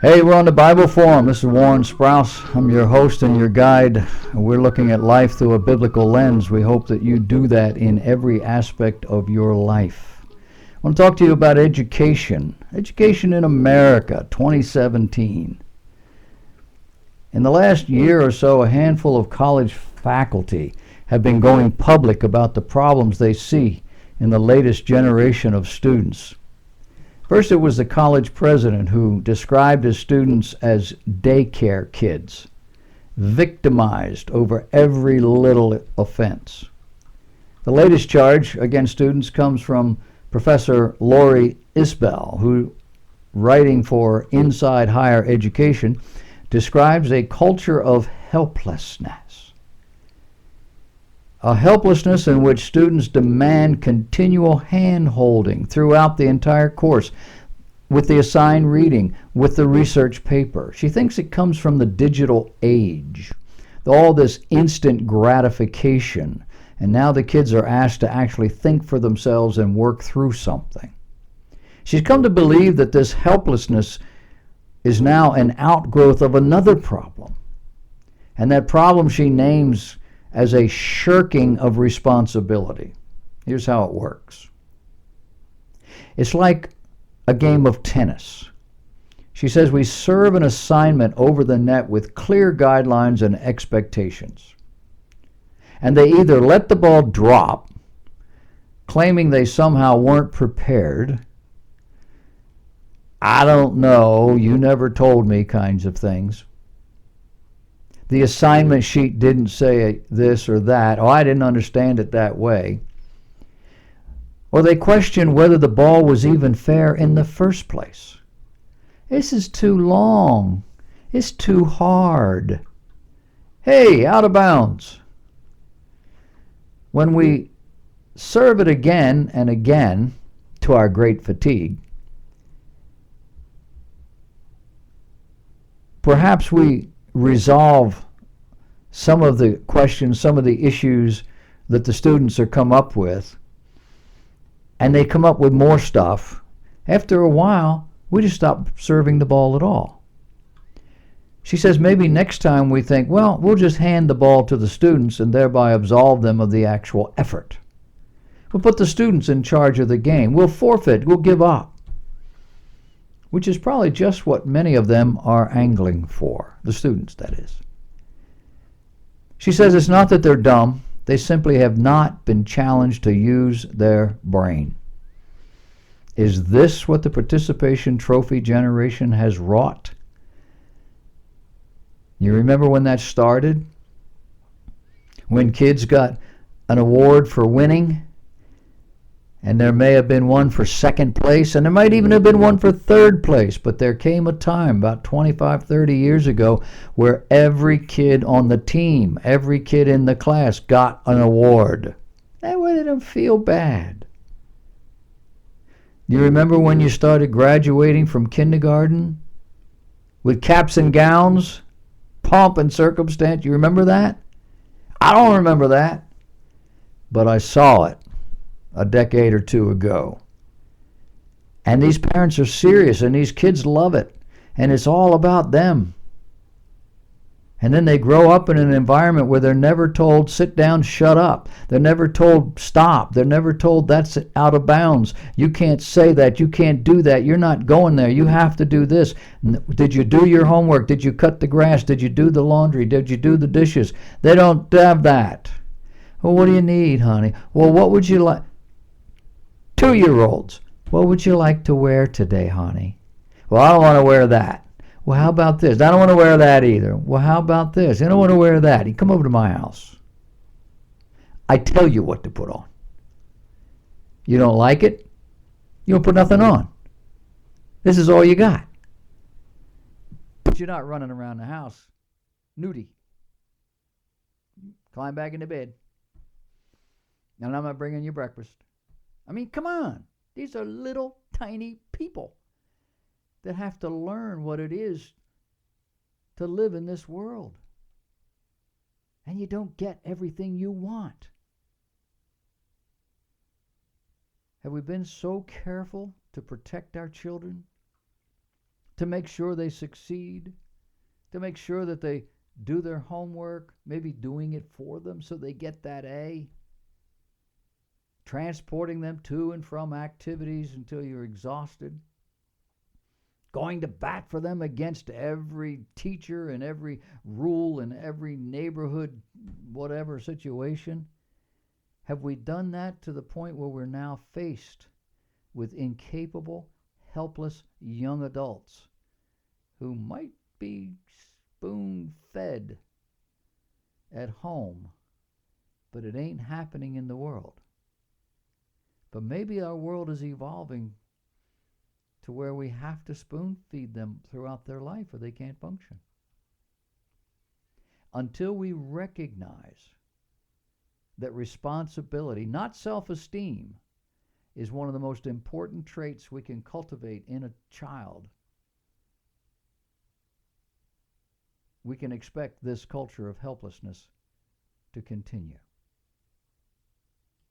Hey, we're on the Bible Forum. This is Warren Sprouse. I'm your host and your guide. We're looking at life through a biblical lens. We hope that you do that in every aspect of your life. I want to talk to you about education. Education in America, 2017. In the last year or so, a handful of college faculty have been going public about the problems they see in the latest generation of students. First, it was the college president who described his students as daycare kids, victimized over every little offense. The latest charge against students comes from Professor Lori Isbell, who, writing for Inside Higher Education, describes a culture of helplessness. A helplessness in which students demand continual hand-holding throughout the entire course, with the assigned reading, with the research paper. She thinks it comes from the digital age, all this instant gratification, and now the kids are asked to actually think for themselves and work through something. She's come to believe that this helplessness is now an outgrowth of another problem, and that problem she names as a shirking of responsibility. Here's how it works. It's like a game of tennis. She says we serve an assignment over the net with clear guidelines and expectations. And they either let the ball drop, claiming they somehow weren't prepared, I don't know, you never told me kinds of things. The assignment sheet didn't say this or that. Oh, I didn't understand it that way. Or they question whether the ball was even fair in the first place. This is too long. It's too hard. Hey, out of bounds. When we serve it again and again, to our great fatigue, perhaps we resolve some of the questions, some of the issues that the students are come up with, and they come up with more stuff. After a while, we just stop serving the ball at all. She says maybe next time we think, well, we'll just hand the ball to the students and thereby absolve them of the actual effort. We'll put the students in charge of the game. We'll forfeit. We'll give up. Which is probably just what many of them are angling for, the students, that is. She says it's not that they're dumb. They simply have not been challenged to use their brain. Is this what the participation trophy generation has wrought? You remember when that started? When kids got an award for winning? And there may have been one for second place, and there might even have been one for third place. But there came a time about 25, 30 years ago where every kid on the team, every kid in the class got an award. That made them feel bad. You remember when you started graduating from kindergarten with caps and gowns, pomp and circumstance? You remember that? I don't remember that, but I saw it a decade or two ago. And these parents are serious, and these kids love it, and it's all about them. And then they grow up in an environment where they're never told, sit down, shut up. They're never told, stop. They're never told, that's out of bounds. You can't say that. You can't do that. You're not going there. You have to do this. Did you do your homework? Did you cut the grass? Did you do the laundry? Did you do the dishes? They don't have that. Well, what do you need, honey? Well, what would you like? 2-year-olds, what would you like to wear today, honey? Well, I don't want to wear that. Well, how about this? I don't want to wear that either. Well, how about this? I don't want to wear that. You come over to my house. I tell you what to put on. You don't like it? You don't put nothing on. This is all you got. But you're not running around the house nudie. Climb back into bed. And I'm not bringing you breakfast. I mean, come on. These are little tiny people that have to learn what it is to live in this world. And you don't get everything you want. Have we been so careful to protect our children, to make sure they succeed, to make sure that they do their homework, maybe doing it for them so they get that A, transporting them to and from activities until you're exhausted, going to bat for them against every teacher and every rule and every neighborhood, whatever situation. Have we done that to the point where we're now faced with incapable, helpless young adults who might be spoon-fed at home, but it ain't happening in the world? But maybe our world is evolving to where we have to spoon-feed them throughout their life or they can't function. Until we recognize that responsibility, not self-esteem, is one of the most important traits we can cultivate in a child, we can expect this culture of helplessness to continue.